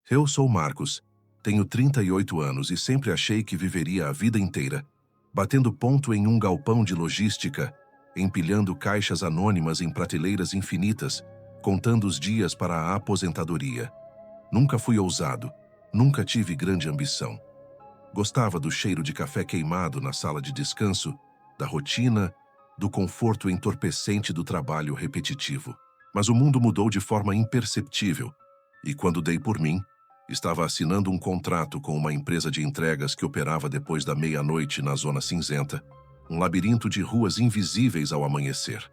Eu sou Marcos, tenho 38 anos e sempre achei que viveria a vida inteira, batendo ponto em um galpão de logística, empilhando caixas anônimas em prateleiras infinitas, contando os dias para a aposentadoria. Nunca fui ousado, nunca tive grande ambição. Gostava do cheiro de café queimado na sala de descanso, da rotina, do conforto entorpecente do trabalho repetitivo. Mas o mundo mudou de forma imperceptível, e quando dei por mim, estava assinando um contrato com uma empresa de entregas que operava depois da meia-noite na Zona Cinzenta, um labirinto de ruas invisíveis ao amanhecer.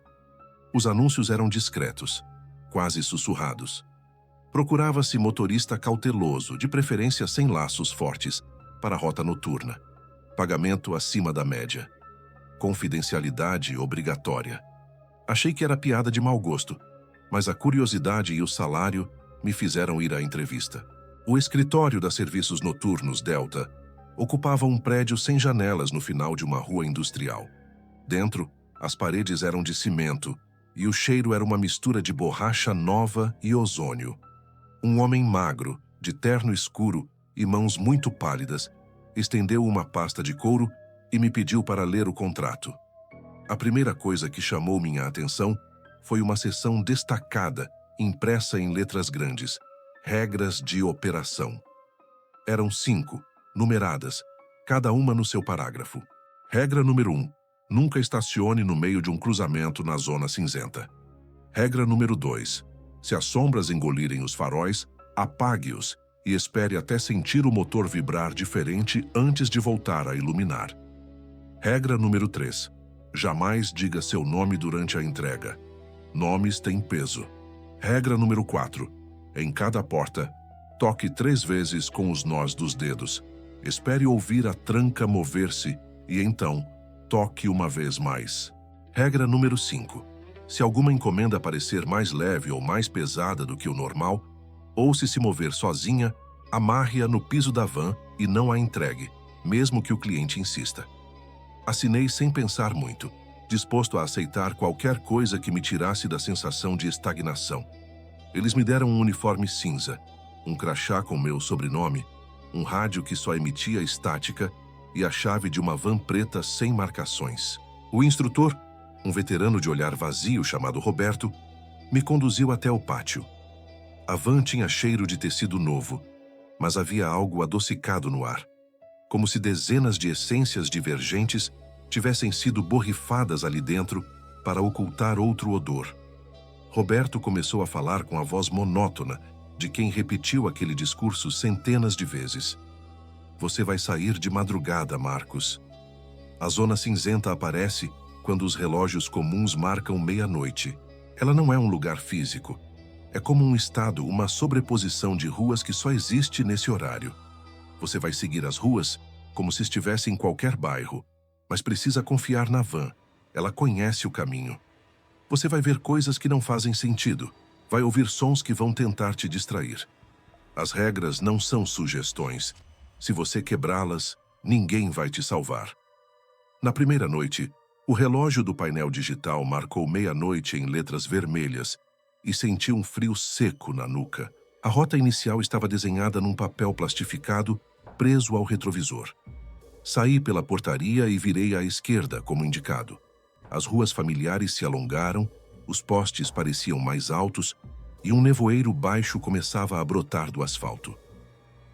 Os anúncios eram discretos, quase sussurrados. Procurava-se motorista cauteloso, de preferência sem laços fortes, para a rota noturna. Pagamento acima da média. Confidencialidade obrigatória. Achei que era piada de mau gosto, mas a curiosidade e o salário me fizeram ir à entrevista. O escritório da Serviços Noturnos Delta ocupava um prédio sem janelas no final de uma rua industrial. Dentro, as paredes eram de cimento e o cheiro era uma mistura de borracha nova e ozônio. Um homem magro, de terno escuro e mãos muito pálidas, estendeu uma pasta de couro e me pediu para ler o contrato. A primeira coisa que chamou minha atenção foi uma seção destacada, impressa em letras grandes: Regras de operação. Eram 5, numeradas, cada uma no seu parágrafo. Regra número 1. Nunca estacione no meio de um cruzamento na Zona Cinzenta. Regra número 2. Se as sombras engolirem os faróis, apague-os e espere até sentir o motor vibrar diferente antes de voltar a iluminar. Regra número 3. Jamais diga seu nome durante a entrega. Nomes têm peso. Regra número 4. Em cada porta, toque 3 vezes com os nós dos dedos. Espere ouvir a tranca mover-se e então toque uma vez mais. Regra número 5. Se alguma encomenda parecer mais leve ou mais pesada do que o normal, ou se mover sozinha, amarre-a no piso da van e não a entregue, mesmo que o cliente insista. Assinei sem pensar muito, disposto a aceitar qualquer coisa que me tirasse da sensação de estagnação. Eles me deram um uniforme cinza, um crachá com meu sobrenome, um rádio que só emitia estática e a chave de uma van preta sem marcações. O instrutor, um veterano de olhar vazio chamado Roberto, me conduziu até o pátio. A van tinha cheiro de tecido novo, mas havia algo adocicado no ar, como se dezenas de essências divergentes tivessem sido borrifadas ali dentro para ocultar outro odor. Roberto começou a falar com a voz monótona de quem repetiu aquele discurso centenas de vezes. Você vai sair de madrugada, Marcos. A Zona Cinzenta aparece quando os relógios comuns marcam meia-noite. Ela não é um lugar físico. É como um estado, uma sobreposição de ruas que só existe nesse horário. Você vai seguir as ruas como se estivesse em qualquer bairro, mas precisa confiar na van. Ela conhece o caminho. Você vai ver coisas que não fazem sentido. Vai ouvir sons que vão tentar te distrair. As regras não são sugestões. Se você quebrá-las, ninguém vai te salvar. Na primeira noite, o relógio do painel digital marcou meia-noite em letras vermelhas e senti um frio seco na nuca. A rota inicial estava desenhada num papel plastificado preso ao retrovisor. Saí pela portaria e virei à esquerda, como indicado. As ruas familiares se alongaram, os postes pareciam mais altos e um nevoeiro baixo começava a brotar do asfalto.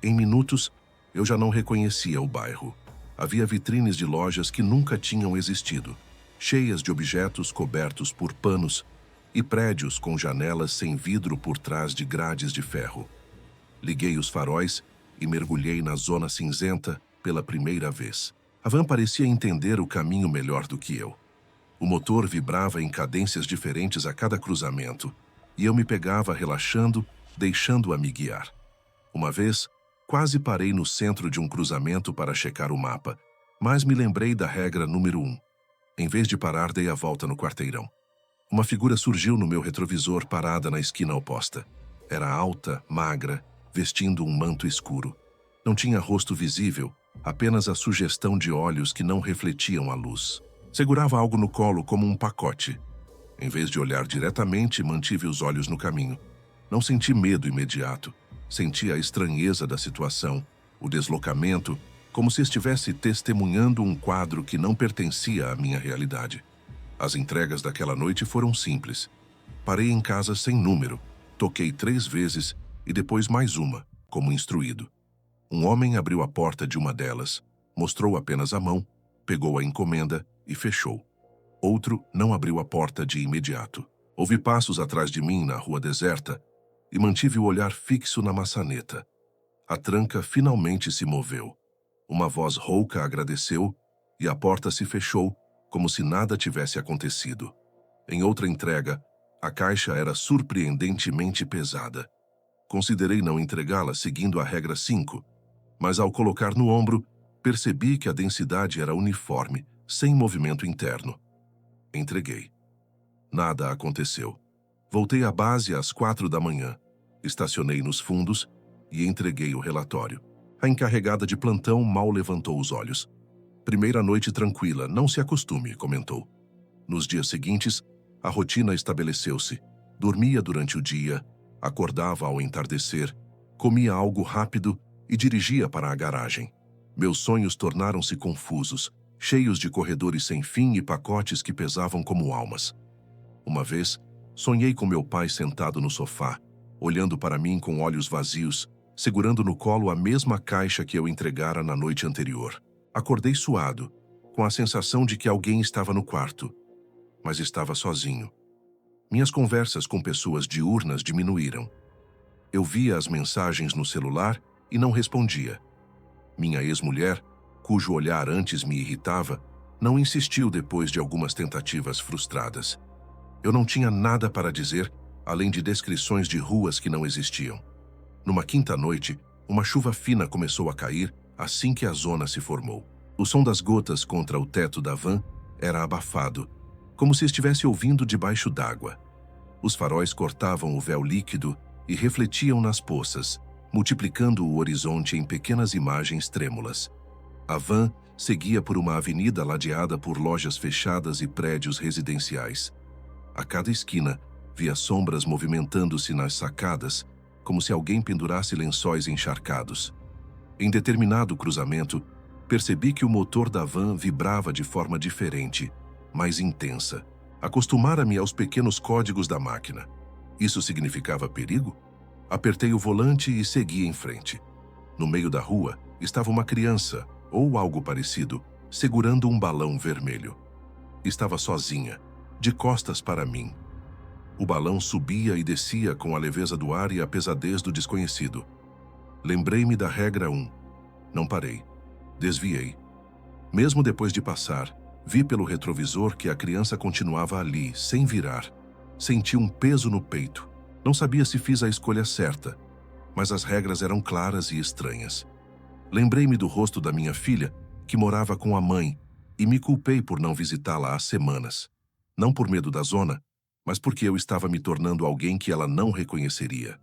Em minutos, eu já não reconhecia o bairro. Havia vitrines de lojas que nunca tinham existido, cheias de objetos cobertos por panos e prédios com janelas sem vidro por trás de grades de ferro. Liguei os faróis e mergulhei na Zona Cinzenta pela primeira vez. A van parecia entender o caminho melhor do que eu. O motor vibrava em cadências diferentes a cada cruzamento, e eu me pegava relaxando, deixando-a me guiar. Uma vez, quase parei no centro de um cruzamento para checar o mapa, mas me lembrei da regra número 1. Em vez de parar, dei a volta no quarteirão. Uma figura surgiu no meu retrovisor parada na esquina oposta. Era alta, magra, vestindo um manto escuro. Não tinha rosto visível, apenas a sugestão de olhos que não refletiam a luz. Segurava algo no colo como um pacote. Em vez de olhar diretamente, mantive os olhos no caminho. Não senti medo imediato, Senti a estranheza da situação, o deslocamento, como se estivesse testemunhando um quadro que não pertencia à minha realidade. As entregas daquela noite foram simples. Parei em casa sem número, toquei 3 vezes e depois mais uma, como instruído. Um homem abriu a porta de uma delas, mostrou apenas a mão, pegou a encomenda e fechou. Outro não abriu a porta de imediato. Ouvi passos atrás de mim na rua deserta e mantive o olhar fixo na maçaneta. A tranca finalmente se moveu. Uma voz rouca agradeceu e a porta se fechou como se nada tivesse acontecido. Em outra entrega, a caixa era surpreendentemente pesada. Considerei não entregá-la seguindo a regra 5, mas ao colocar no ombro, percebi que a densidade era uniforme, sem movimento interno. Entreguei. Nada aconteceu. Voltei à base às 4 da manhã. Estacionei nos fundos e entreguei o relatório. A encarregada de plantão mal levantou os olhos. Primeira noite tranquila, não se acostume, comentou. Nos dias seguintes, a rotina estabeleceu-se. Dormia durante o dia, acordava ao entardecer, comia algo rápido e dirigia para a garagem. Meus sonhos tornaram-se confusos, cheios de corredores sem fim e pacotes que pesavam como almas. Uma vez, sonhei com meu pai sentado no sofá, olhando para mim com olhos vazios, segurando no colo a mesma caixa que eu entregara na noite anterior. Acordei suado, com a sensação de que alguém estava no quarto, mas estava sozinho. Minhas conversas com pessoas diurnas diminuíram. Eu via as mensagens no celular e não respondia. Minha ex-mulher, cujo olhar antes me irritava, não insistiu depois de algumas tentativas frustradas. Eu não tinha nada para dizer, além de descrições de ruas que não existiam. Numa quinta noite, uma chuva fina começou a cair assim que a zona se formou. O som das gotas contra o teto da van era abafado, como se estivesse ouvindo debaixo d'água. Os faróis cortavam o véu líquido e refletiam nas poças, multiplicando o horizonte em pequenas imagens trêmulas. A van seguia por uma avenida ladeada por lojas fechadas e prédios residenciais. A cada esquina, via sombras movimentando-se nas sacadas, como se alguém pendurasse lençóis encharcados. Em determinado cruzamento, percebi que o motor da van vibrava de forma diferente, mais intensa. Acostumara-me aos pequenos códigos da máquina. Isso significava perigo? Apertei o volante e segui em frente. No meio da rua, estava uma criança, ou algo parecido, segurando um balão vermelho. Estava sozinha, de costas para mim. O balão subia e descia com a leveza do ar e a pesadez do desconhecido. Lembrei-me da regra 1. Não parei. Desviei. Mesmo depois de passar, vi pelo retrovisor que a criança continuava ali, sem virar. Senti um peso no peito. Não sabia se fiz a escolha certa, mas as regras eram claras e estranhas. Lembrei-me do rosto da minha filha, que morava com a mãe, e me culpei por não visitá-la há semanas. Não por medo da zona, mas porque eu estava me tornando alguém que ela não reconheceria.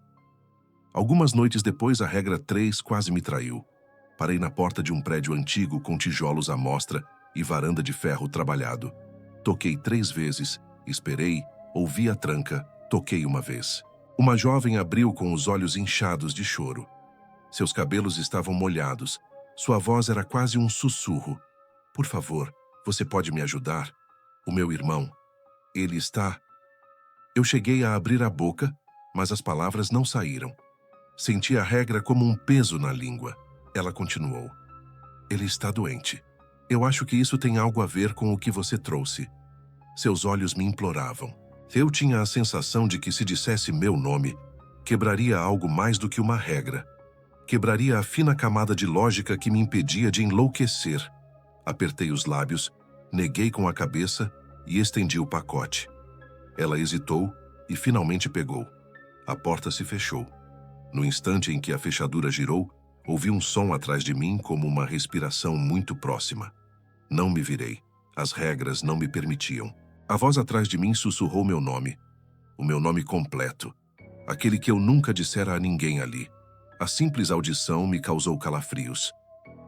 Algumas noites depois, a regra 3 quase me traiu. Parei na porta de um prédio antigo com tijolos à mostra e varanda de ferro trabalhado. Toquei 3 vezes, esperei, ouvi a tranca, toquei uma vez. Uma jovem abriu com os olhos inchados de choro. Seus cabelos estavam molhados. Sua voz era quase um sussurro. Por favor, você pode me ajudar? O meu irmão. Ele está... Eu cheguei a abrir a boca, mas as palavras não saíram. Senti a regra como um peso na língua. Ela continuou. Ele está doente. Eu acho que isso tem algo a ver com o que você trouxe. Seus olhos me imploravam. Eu tinha a sensação de que se dissesse meu nome, quebraria algo mais do que uma regra. Quebraria a fina camada de lógica que me impedia de enlouquecer. Apertei os lábios, neguei com a cabeça e estendi o pacote. Ela hesitou e finalmente pegou. A porta se fechou. No instante em que a fechadura girou, ouvi um som atrás de mim como uma respiração muito próxima. Não me virei. As regras não me permitiam. A voz atrás de mim sussurrou meu nome. O meu nome completo. Aquele que eu nunca dissera a ninguém ali. A simples audição me causou calafrios.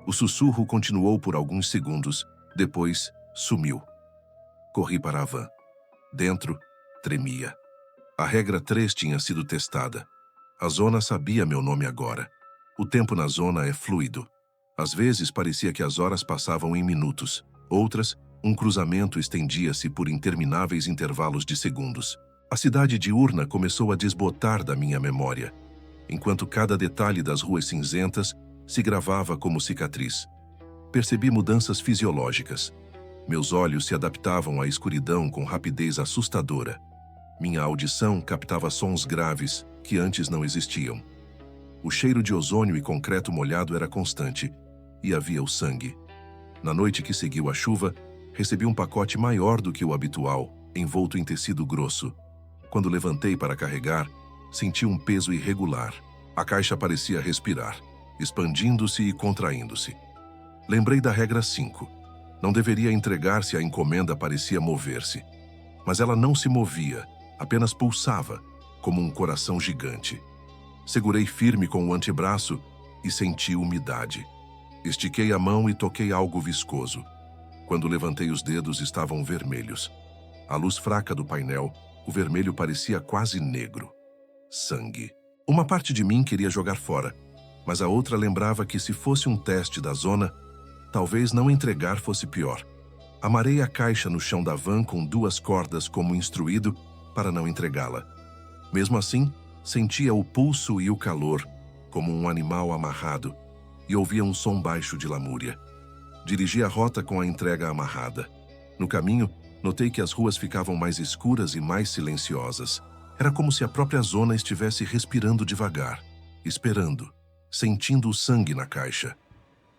O sussurro continuou por alguns segundos. Depois, sumiu. Corri para a van. Dentro, tremia. A regra 3 tinha sido testada. A zona sabia meu nome agora. O tempo na zona é fluido. Às vezes parecia que as horas passavam em minutos. Outras, um cruzamento estendia-se por intermináveis intervalos de segundos. A cidade diurna começou a desbotar da minha memória, enquanto cada detalhe das ruas cinzentas se gravava como cicatriz. Percebi mudanças fisiológicas. Meus olhos se adaptavam à escuridão com rapidez assustadora. Minha audição captava sons graves que antes não existiam. O cheiro de ozônio e concreto molhado era constante, e havia o sangue. Na noite que seguiu a chuva, recebi um pacote maior do que o habitual, envolto em tecido grosso. Quando levantei para carregar, senti um peso irregular. A caixa parecia respirar, expandindo-se e contraindo-se. Lembrei da regra 5. Não deveria entregar se a encomenda parecia mover-se. Mas ela não se movia, apenas pulsava, como um coração gigante. Segurei firme com o antebraço e senti umidade. Estiquei a mão e toquei algo viscoso. Quando levantei os dedos, estavam vermelhos. À luz fraca do painel, o vermelho parecia quase negro. Sangue. Uma parte de mim queria jogar fora, mas a outra lembrava que se fosse um teste da zona, talvez não entregar fosse pior. Amarrei a caixa no chão da van com 2 cordas como instruído para não entregá-la. Mesmo assim, sentia o pulso e o calor, como um animal amarrado, e ouvia um som baixo de lamúria. Dirigi a rota com a entrega amarrada. No caminho, notei que as ruas ficavam mais escuras e mais silenciosas. Era como se a própria zona estivesse respirando devagar, esperando, sentindo o sangue na caixa.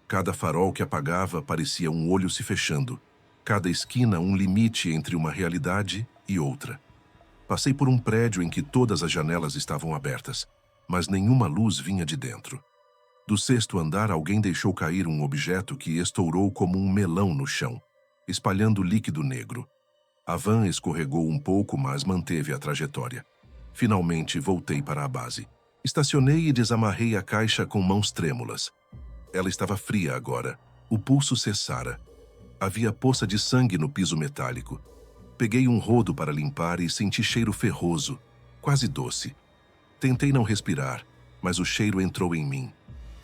Cada farol que apagava parecia um olho se fechando. Cada esquina um limite entre uma realidade e outra. Passei por um prédio em que todas as janelas estavam abertas, mas nenhuma luz vinha de dentro. Do 6º andar, alguém deixou cair um objeto que estourou como um melão no chão, espalhando líquido negro. A van escorregou um pouco, mas manteve a trajetória. Finalmente, voltei para a base. Estacionei e desamarrei a caixa com mãos trêmulas. Ela estava fria agora. O pulso cessara. Havia poça de sangue no piso metálico. Peguei um rodo para limpar e senti cheiro ferroso, quase doce. Tentei não respirar, mas o cheiro entrou em mim.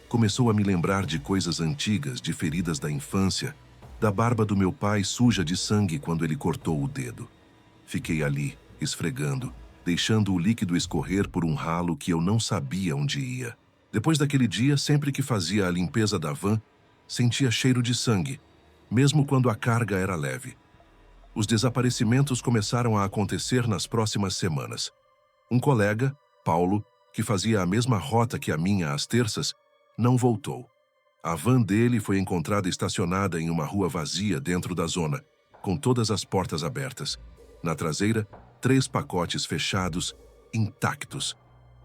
Começou a me lembrar de coisas antigas, de feridas da infância, da barba do meu pai suja de sangue quando ele cortou o dedo. Fiquei ali, esfregando, deixando o líquido escorrer por um ralo que eu não sabia onde ia. Depois daquele dia, sempre que fazia a limpeza da van, sentia cheiro de sangue, mesmo quando a carga era leve. Os desaparecimentos começaram a acontecer nas próximas semanas. Um colega, Paulo, que fazia a mesma rota que a minha às terças, não voltou. A van dele foi encontrada estacionada em uma rua vazia dentro da zona, com todas as portas abertas. Na traseira, 3 pacotes fechados, intactos.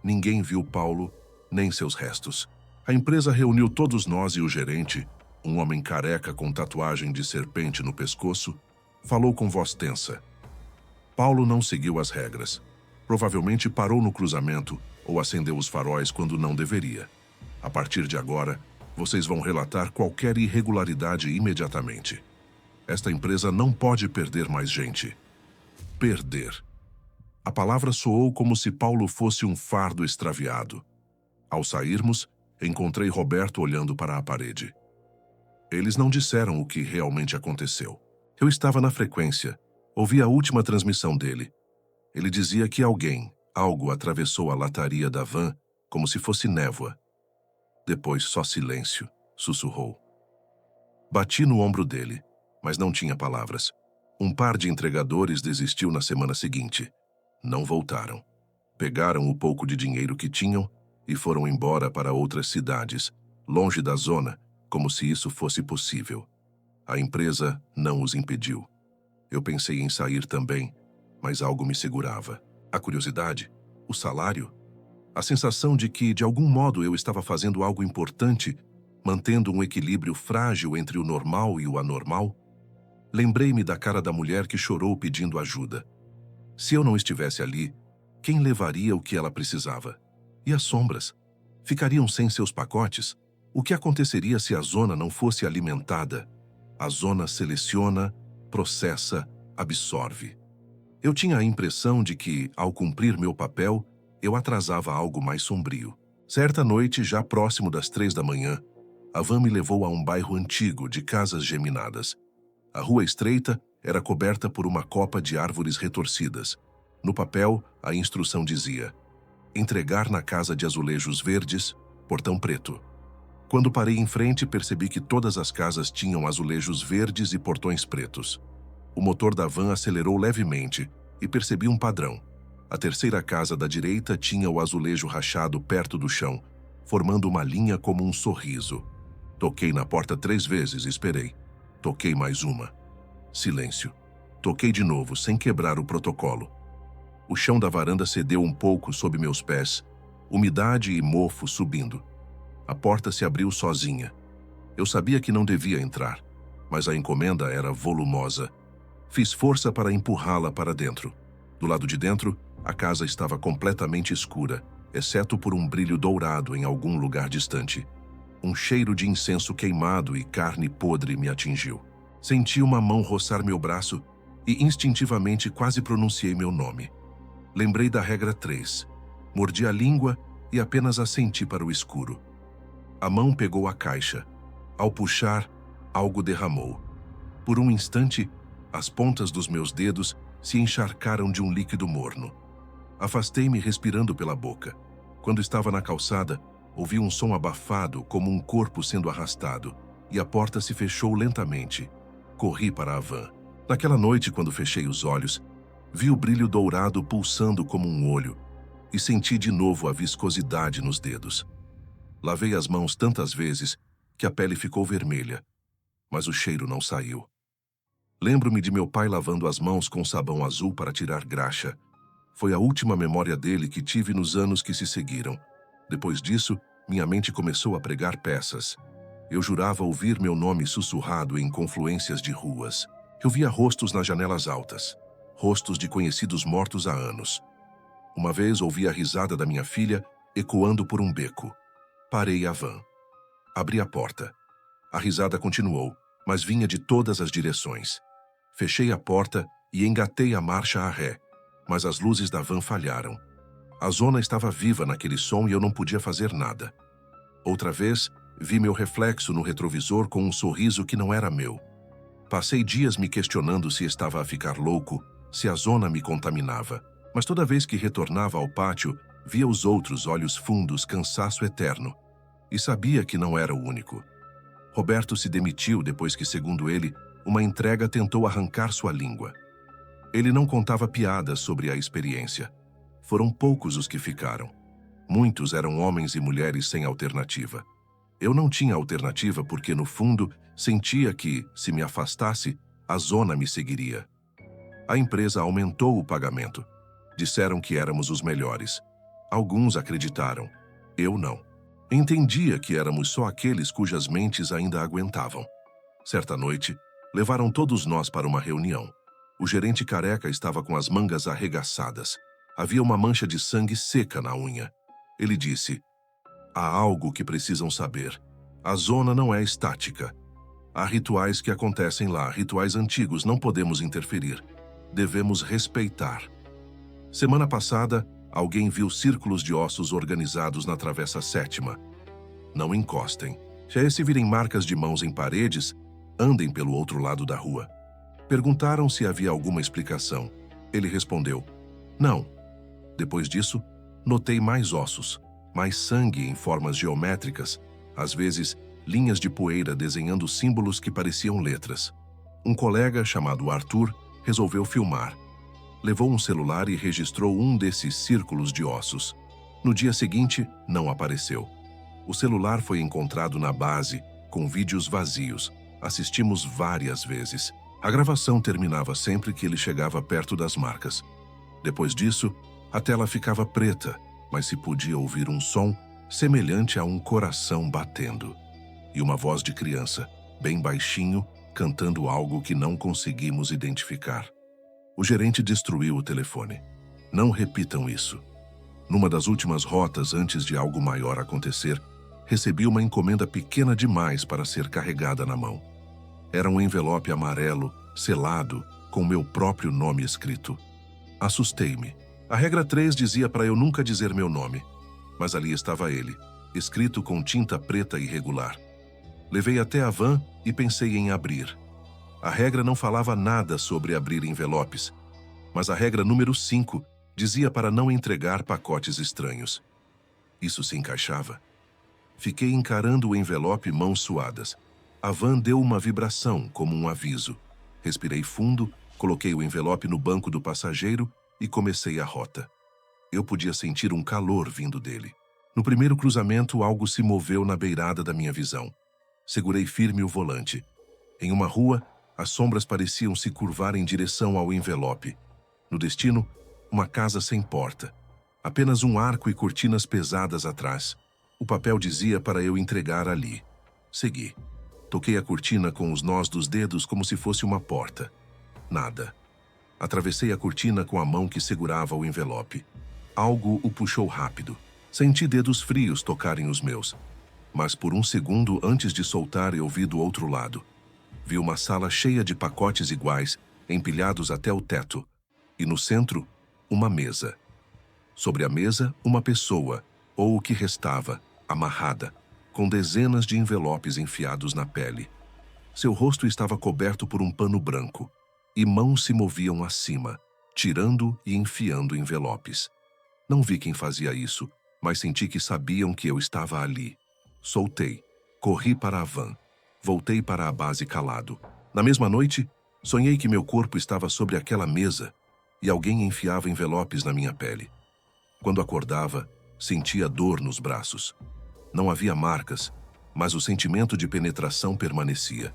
Ninguém viu Paulo, nem seus restos. A empresa reuniu todos nós e o gerente, um homem careca com tatuagem de serpente no pescoço, falou com voz tensa. Paulo não seguiu as regras. Provavelmente parou no cruzamento ou acendeu os faróis quando não deveria. A partir de agora, vocês vão relatar qualquer irregularidade imediatamente. Esta empresa não pode perder mais gente. Perder. A palavra soou como se Paulo fosse um fardo extraviado. Ao sairmos, encontrei Roberto olhando para a parede. Eles não disseram o que realmente aconteceu. Eu estava na frequência, ouvi a última transmissão dele. Ele dizia que algo atravessou a lataria da van como se fosse névoa. Depois só silêncio, sussurrou. Bati no ombro dele, mas não tinha palavras. Um par de entregadores desistiu na semana seguinte. Não voltaram. Pegaram o pouco de dinheiro que tinham e foram embora para outras cidades, longe da zona, como se isso fosse possível. A empresa não os impediu. Eu pensei em sair também, mas algo me segurava. A curiosidade, o salário, a sensação de que, de algum modo, eu estava fazendo algo importante, mantendo um equilíbrio frágil entre o normal e o anormal. Lembrei-me da cara da mulher que chorou pedindo ajuda. Se eu não estivesse ali, quem levaria o que ela precisava? E as sombras? Ficariam sem seus pacotes? O que aconteceria se a zona não fosse alimentada? A zona seleciona, processa, absorve. Eu tinha a impressão de que, ao cumprir meu papel, Eu atrasava algo mais sombrio. Certa noite, já próximo das 3 da manhã, a van me levou a um bairro antigo de casas geminadas. A rua estreita era coberta por uma copa de árvores retorcidas. No papel, a instrução dizia: entregar na casa de azulejos verdes, portão preto. Quando parei em frente, percebi que todas as casas tinham azulejos verdes e portões pretos. O motor da van acelerou levemente e percebi um padrão. A terceira casa da direita tinha o azulejo rachado perto do chão, formando uma linha como um sorriso. Toquei na porta 3 vezes e esperei. Toquei mais uma. Silêncio. Toquei de novo, sem quebrar o protocolo. O chão da varanda cedeu um pouco sob meus pés, umidade e mofo subindo. A porta se abriu sozinha. Eu sabia que não devia entrar, mas a encomenda era volumosa. Fiz força para empurrá-la para dentro. Do lado de dentro, a casa estava completamente escura, exceto por um brilho dourado em algum lugar distante. Um cheiro de incenso queimado e carne podre me atingiu. Senti uma mão roçar meu braço e instintivamente quase pronunciei meu nome. Lembrei da regra 3. Mordi a língua e apenas assenti para o escuro. A mão pegou a caixa. Ao puxar, algo derramou. Por um instante, as pontas dos meus dedos se encharcaram de um líquido morno. Afastei-me respirando pela boca. Quando estava na calçada, ouvi um som abafado como um corpo sendo arrastado, e a porta se fechou lentamente. Corri para a van. Naquela noite, quando fechei os olhos, vi o brilho dourado pulsando como um olho e senti de novo a viscosidade nos dedos. Lavei as mãos tantas vezes que a pele ficou vermelha, mas o cheiro não saiu. Lembro-me de meu pai lavando as mãos com sabão azul para tirar graxa. Foi a última memória dele que tive nos anos que se seguiram. Depois disso, minha mente começou a pregar peças. Eu jurava ouvir meu nome sussurrado em confluências de ruas. Eu via rostos nas janelas altas, rostos de conhecidos mortos há anos. Uma vez ouvi a risada da minha filha ecoando por um beco. Parei a van. Abri a porta. A risada continuou, mas vinha de todas as direções. Fechei a porta e engatei a marcha a ré, mas as luzes da van falharam. A zona estava viva naquele som e eu não podia fazer nada. Outra vez, vi meu reflexo no retrovisor com um sorriso que não era meu. Passei dias me questionando se estava a ficar louco, se a zona me contaminava, mas toda vez que retornava ao pátio, via os outros olhos fundos, cansaço eterno, e sabia que não era o único. Roberto se demitiu depois que, segundo ele, uma entrega tentou arrancar sua língua. Ele não contava piadas sobre a experiência. Foram poucos os que ficaram. Muitos eram homens e mulheres sem alternativa. Eu não tinha alternativa porque, no fundo, sentia que, se me afastasse, a zona me seguiria. A empresa aumentou o pagamento. Disseram que éramos os melhores. Alguns acreditaram. Eu não. Entendia que éramos só aqueles cujas mentes ainda aguentavam. Certa noite, levaram todos nós para uma reunião. O gerente careca estava com as mangas arregaçadas. Havia uma mancha de sangue seca na unha. Ele disse: há algo que precisam saber. A zona não é estática. Há rituais que acontecem lá, rituais antigos, não podemos interferir. Devemos respeitar. Semana passada, alguém viu círculos de ossos organizados na Travessa 7ª. Não encostem. Se virem marcas de mãos em paredes, andem pelo outro lado da rua. Perguntaram se havia alguma explicação. Ele respondeu: não. Depois disso, notei mais ossos, mais sangue em formas geométricas, às vezes linhas de poeira desenhando símbolos que pareciam letras. Um colega, chamado Arthur, resolveu filmar. Levou um celular e registrou um desses círculos de ossos. No dia seguinte, não apareceu. O celular foi encontrado na base, com vídeos vazios. Assistimos várias vezes. A gravação terminava sempre que ele chegava perto das marcas. Depois disso, a tela ficava preta, mas se podia ouvir um som semelhante a um coração batendo. E uma voz de criança, bem baixinho, cantando algo que não conseguimos identificar. O gerente destruiu o telefone. Não repitam isso. Numa das últimas rotas antes de algo maior acontecer, recebi uma encomenda pequena demais para ser carregada na mão. Era um envelope amarelo, selado, com meu próprio nome escrito. Assustei-me. A regra 3 dizia para eu nunca dizer meu nome, mas ali estava ele, escrito com tinta preta irregular. Levei até a van e pensei em abrir. A regra não falava nada sobre abrir envelopes, mas a regra número 5 dizia para não entregar pacotes estranhos. Isso se encaixava. Fiquei encarando o envelope, mãos suadas. A van deu uma vibração, como um aviso. Respirei fundo, coloquei o envelope no banco do passageiro e comecei a rota. Eu podia sentir um calor vindo dele. No primeiro cruzamento, algo se moveu na beirada da minha visão. Segurei firme o volante. Em uma rua, as sombras pareciam se curvar em direção ao envelope. No destino, uma casa sem porta. Apenas um arco e cortinas pesadas atrás. O papel dizia para eu entregar ali. Segui. Toquei a cortina com os nós dos dedos como se fosse uma porta. Nada. Atravessei a cortina com a mão que segurava o envelope. Algo o puxou rápido. Senti dedos frios tocarem os meus. Mas por um segundo antes de soltar, eu vi do outro lado. Vi uma sala cheia de pacotes iguais, empilhados até o teto. E no centro, uma mesa. Sobre a mesa, uma pessoa, ou o que restava, amarrada, com dezenas de envelopes enfiados na pele. Seu rosto estava coberto por um pano branco, e mãos se moviam acima, tirando e enfiando envelopes. Não vi quem fazia isso, mas senti que sabiam que eu estava ali. Soltei. Corri para a van. Voltei para a base calado. Na mesma noite, sonhei que meu corpo estava sobre aquela mesa e alguém enfiava envelopes na minha pele. Quando acordava, sentia dor nos braços. Não havia marcas, mas o sentimento de penetração permanecia.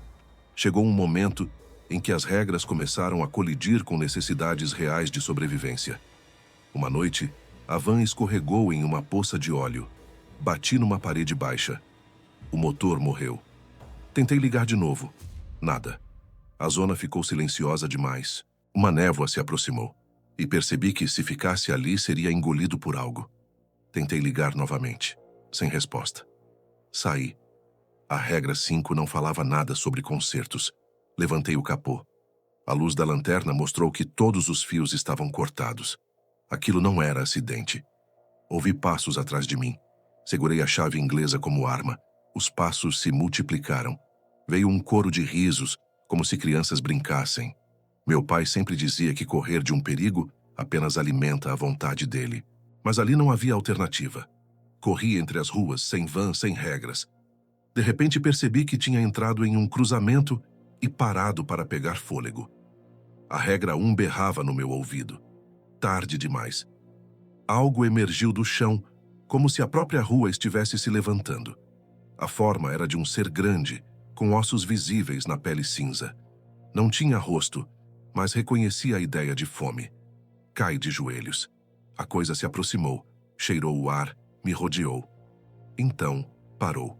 Chegou um momento em que as regras começaram a colidir com necessidades reais de sobrevivência. Uma noite, a van escorregou em uma poça de óleo. Bati numa parede baixa. O motor morreu. Tentei ligar de novo. Nada. A zona ficou silenciosa demais. Uma névoa se aproximou. E percebi que, se ficasse ali, seria engolido por algo. Tentei ligar novamente. Sem resposta. Saí. A regra 5 não falava nada sobre consertos. Levantei o capô. A luz da lanterna mostrou que todos os fios estavam cortados. Aquilo não era acidente. Ouvi passos atrás de mim. Segurei a chave inglesa como arma. Os passos se multiplicaram. Veio um coro de risos, como se crianças brincassem. Meu pai sempre dizia que correr de um perigo apenas alimenta a vontade dele. Mas ali não havia alternativa. Corri entre as ruas, sem van, sem regras. De repente percebi que tinha entrado em um cruzamento e parado para pegar fôlego. A regra 1 berrava no meu ouvido. Tarde demais. Algo emergiu do chão, como se a própria rua estivesse se levantando. A forma era de um ser grande, com ossos visíveis na pele cinza. Não tinha rosto, mas reconheci a ideia de fome. Caí de joelhos. A coisa se aproximou, cheirou o ar, me rodeou. Então, parou.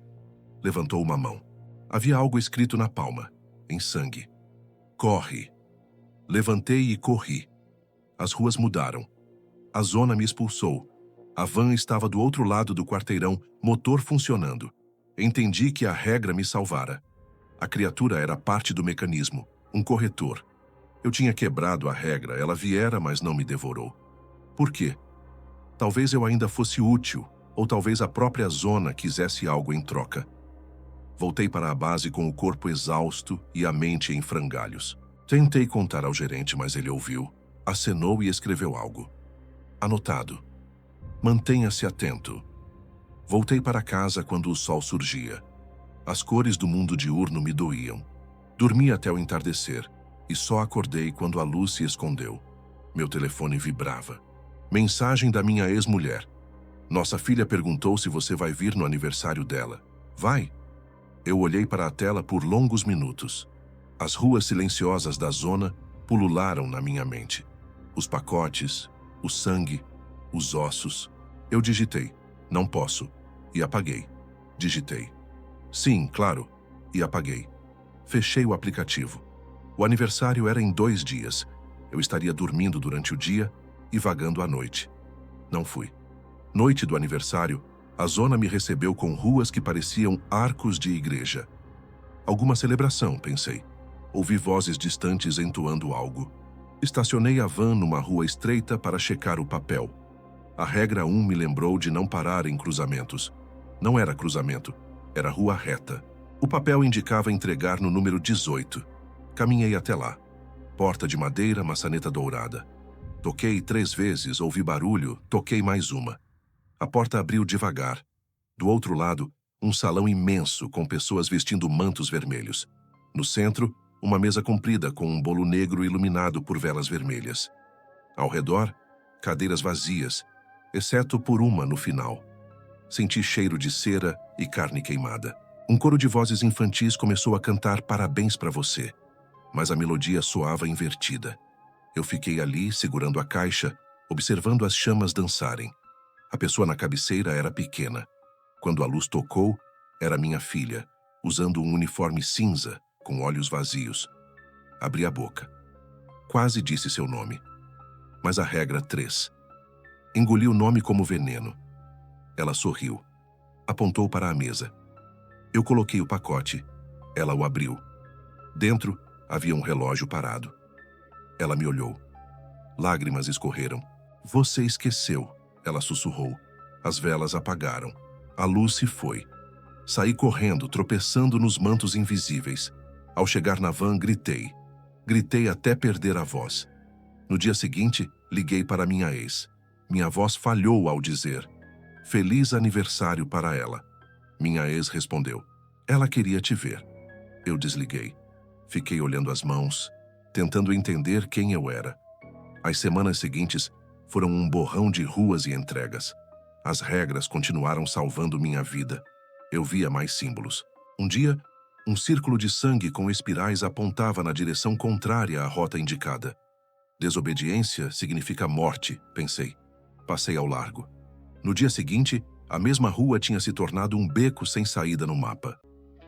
Levantou uma mão. Havia algo escrito na palma, em sangue. Corre. Levantei e corri. As ruas mudaram. A zona me expulsou. A van estava do outro lado do quarteirão, motor funcionando. Entendi que a regra me salvara. A criatura era parte do mecanismo, um corretor. Eu tinha quebrado a regra, ela viera, mas não me devorou. Por quê? Talvez eu ainda fosse útil, ou talvez a própria zona quisesse algo em troca. Voltei para a base com o corpo exausto e a mente em frangalhos. Tentei contar ao gerente, mas ele ouviu, acenou e escreveu algo. Anotado. Mantenha-se atento. Voltei para casa quando o sol surgia. As cores do mundo diurno me doíam. Dormi até o entardecer e só acordei quando a luz se escondeu. Meu telefone vibrava. Mensagem da minha ex-mulher. Nossa filha perguntou se você vai vir no aniversário dela. Vai? Eu olhei para a tela por longos minutos. As ruas silenciosas da zona pulularam na minha mente. Os pacotes, o sangue, os ossos. Eu digitei, não posso, e apaguei. Digitei, sim, claro, e apaguei. Fechei o aplicativo. O aniversário era em 2 dias. Eu estaria dormindo durante o dia e vagando à noite. Não fui. Noite do aniversário, a zona me recebeu com ruas que pareciam arcos de igreja. Alguma celebração, pensei. Ouvi vozes distantes entoando algo. Estacionei a van numa rua estreita para checar o papel. A regra 1 me lembrou de não parar em cruzamentos. Não era cruzamento, era rua reta. O papel indicava entregar no número 18. Caminhei até lá. Porta de madeira, maçaneta dourada. Toquei 3 vezes, ouvi barulho, toquei mais uma. A porta abriu devagar. Do outro lado, um salão imenso com pessoas vestindo mantos vermelhos. No centro, uma mesa comprida com um bolo negro iluminado por velas vermelhas. Ao redor, cadeiras vazias, exceto por uma no final. Senti cheiro de cera e carne queimada. Um coro de vozes infantis começou a cantar parabéns para você, mas a melodia soava invertida. Eu fiquei ali, segurando a caixa, observando as chamas dançarem. A pessoa na cabeceira era pequena. Quando a luz tocou, era minha filha, usando um uniforme cinza, com olhos vazios. Abri a boca. Quase disse seu nome. Mas a regra 3. Engoli o nome como veneno. Ela sorriu. Apontou para a mesa. Eu coloquei o pacote. Ela o abriu. Dentro, havia um relógio parado. Ela me olhou. Lágrimas escorreram. Você esqueceu, ela sussurrou. As velas apagaram. A luz se foi. Saí correndo, tropeçando nos mantos invisíveis. Ao chegar na van, gritei. Gritei até perder a voz. No dia seguinte, liguei para minha ex. Minha voz falhou ao dizer: Feliz aniversário para ela. Minha ex respondeu: Ela queria te ver. Eu desliguei. Fiquei olhando as mãos, tentando entender quem eu era. As semanas seguintes foram um borrão de ruas e entregas. As regras continuaram salvando minha vida. Eu via mais símbolos. Um dia, um círculo de sangue com espirais apontava na direção contrária à rota indicada. Desobediência significa morte, pensei. Passei ao largo. No dia seguinte, a mesma rua tinha se tornado um beco sem saída no mapa.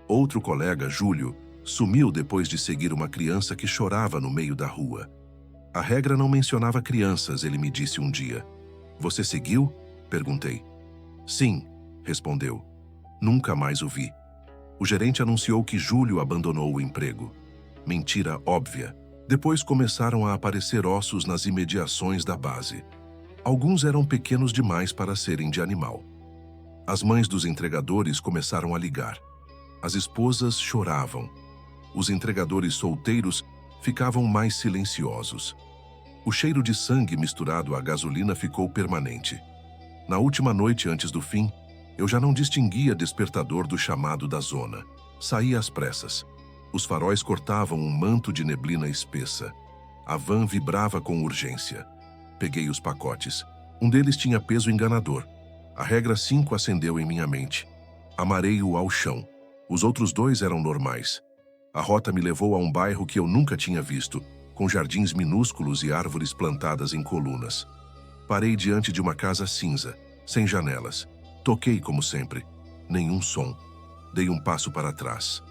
Outro colega, Júlio, sumiu depois de seguir uma criança que chorava no meio da rua. A regra não mencionava crianças, ele me disse um dia. Você seguiu? Perguntei. Sim, respondeu. Nunca mais o vi. O gerente anunciou que Júlio abandonou o emprego. Mentira óbvia. Depois começaram a aparecer ossos nas imediações da base. Alguns eram pequenos demais para serem de animal. As mães dos entregadores começaram a ligar. As esposas choravam. Os entregadores solteiros ficavam mais silenciosos. O cheiro de sangue misturado à gasolina ficou permanente. Na última noite antes do fim, eu já não distinguia despertador do chamado da zona. Saí às pressas. Os faróis cortavam um manto de neblina espessa. A van vibrava com urgência. Peguei os pacotes. Um deles tinha peso enganador. A regra 5 acendeu em minha mente. Amarei-o ao chão. Os outros 2 eram normais. A rota me levou a um bairro que eu nunca tinha visto, com jardins minúsculos e árvores plantadas em colunas. Parei diante de uma casa cinza, sem janelas. Toquei como sempre. Nenhum som. Dei um passo para trás.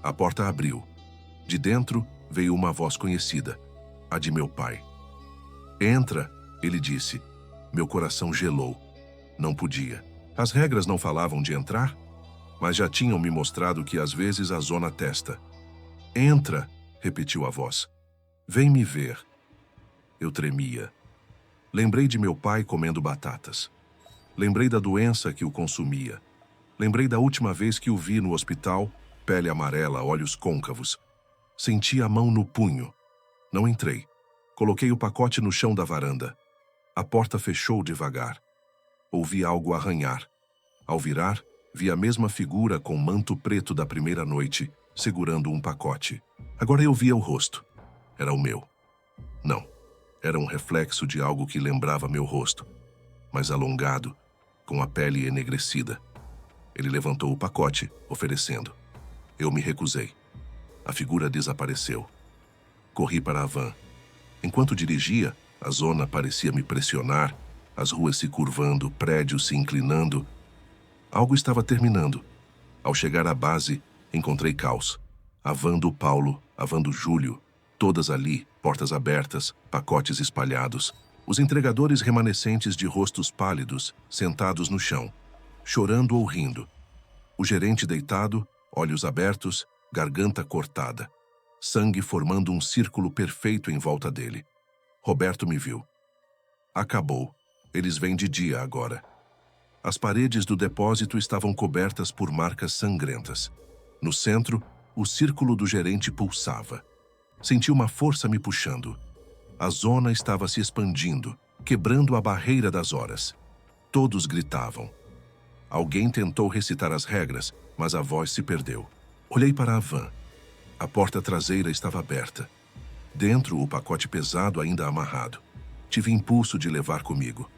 A porta abriu. De dentro veio uma voz conhecida, a de meu pai. Entra, ele disse. Meu coração gelou. Não podia. As regras não falavam de entrar, mas já tinham me mostrado que às vezes a zona testa. Entra, repetiu a voz. Vem me ver. Eu tremia. Lembrei de meu pai comendo batatas. Lembrei da doença que o consumia. Lembrei da última vez que o vi no hospital, pele amarela, olhos côncavos. Senti a mão no punho. Não entrei. Coloquei o pacote no chão da varanda. A porta fechou devagar. Ouvi algo arranhar. Ao virar, vi a mesma figura com manto preto da primeira noite, segurando um pacote. Agora eu via o rosto. Era o meu. Não. Era um reflexo de algo que lembrava meu rosto, mas alongado, com a pele enegrecida. Ele levantou o pacote, oferecendo. Eu me recusei. A figura desapareceu. Corri para a van. Enquanto dirigia, a zona parecia me pressionar, as ruas se curvando, prédios se inclinando. Algo estava terminando. Ao chegar à base, encontrei caos. A van do Paulo, a van do Júlio, todas ali, portas abertas, pacotes espalhados. Os entregadores remanescentes de rostos pálidos, sentados no chão, chorando ou rindo. O gerente deitado, olhos abertos, garganta cortada. Sangue formando um círculo perfeito em volta dele. Roberto me viu. Acabou. Eles vêm de dia agora. As paredes do depósito estavam cobertas por marcas sangrentas. No centro, o círculo do gerente pulsava. Senti uma força me puxando. A zona estava se expandindo, quebrando a barreira das horas. Todos gritavam. Alguém tentou recitar as regras, mas a voz se perdeu. Olhei para a van. A porta traseira estava aberta. Dentro, o pacote pesado ainda amarrado. Tive impulso de levar comigo.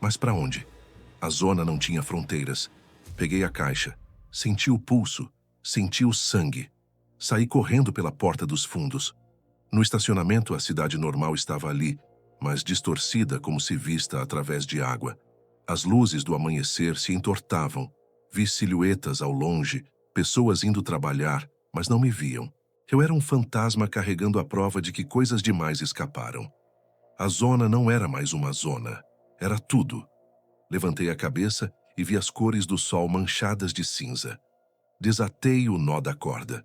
Mas para onde? A zona não tinha fronteiras. Peguei a caixa. Senti o pulso. Senti o sangue. Saí correndo pela porta dos fundos. No estacionamento, a cidade normal estava ali, mas distorcida como se vista através de água. As luzes do amanhecer se entortavam. Vi silhuetas ao longe, pessoas indo trabalhar, mas não me viam. Eu era um fantasma carregando a prova de que coisas demais escaparam. A zona não era mais uma zona. Era tudo. Levantei a cabeça e vi as cores do sol manchadas de cinza. Desatei o nó da corda.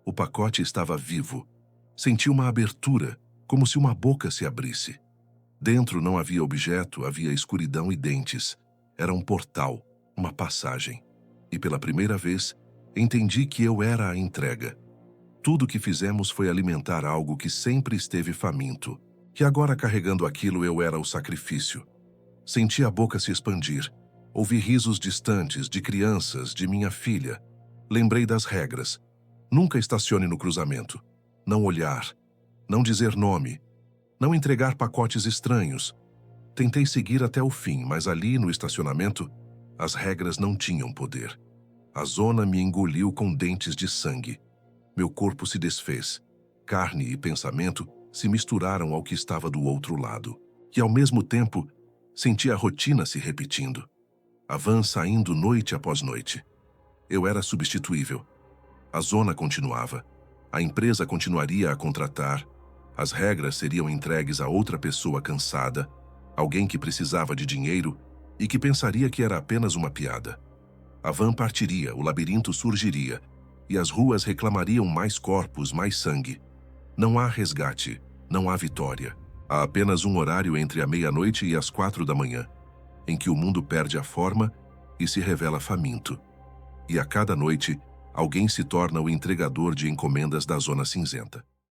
O pacote estava vivo. Senti uma abertura, como se uma boca se abrisse. Dentro não havia objeto, havia escuridão e dentes. Era um portal, uma passagem. E pela primeira vez, entendi que eu era a entrega. Tudo o que fizemos foi alimentar algo que sempre esteve faminto. E agora, carregando aquilo, eu era o sacrifício. Senti a boca se expandir. Ouvi risos distantes de crianças, de minha filha. Lembrei das regras. Nunca estacione no cruzamento. Não olhar. Não dizer nome. Não entregar pacotes estranhos. Tentei seguir até o fim, mas ali no estacionamento, as regras não tinham poder. A zona me engoliu com dentes de sangue. Meu corpo se desfez. Carne e pensamento se misturaram ao que estava do outro lado. E ao mesmo tempo, senti a rotina se repetindo. A van saindo noite após noite. Eu era substituível. A zona continuava. A empresa continuaria a contratar. As regras seriam entregues a outra pessoa cansada, alguém que precisava de dinheiro e que pensaria que era apenas uma piada. A van partiria, o labirinto surgiria, e as ruas reclamariam mais corpos, mais sangue. Não há resgate, não há vitória. Há apenas um horário entre a meia-noite e as 4 da manhã, em que o mundo perde a forma e se revela faminto. E a cada noite, alguém se torna o entregador de encomendas da zona cinzenta.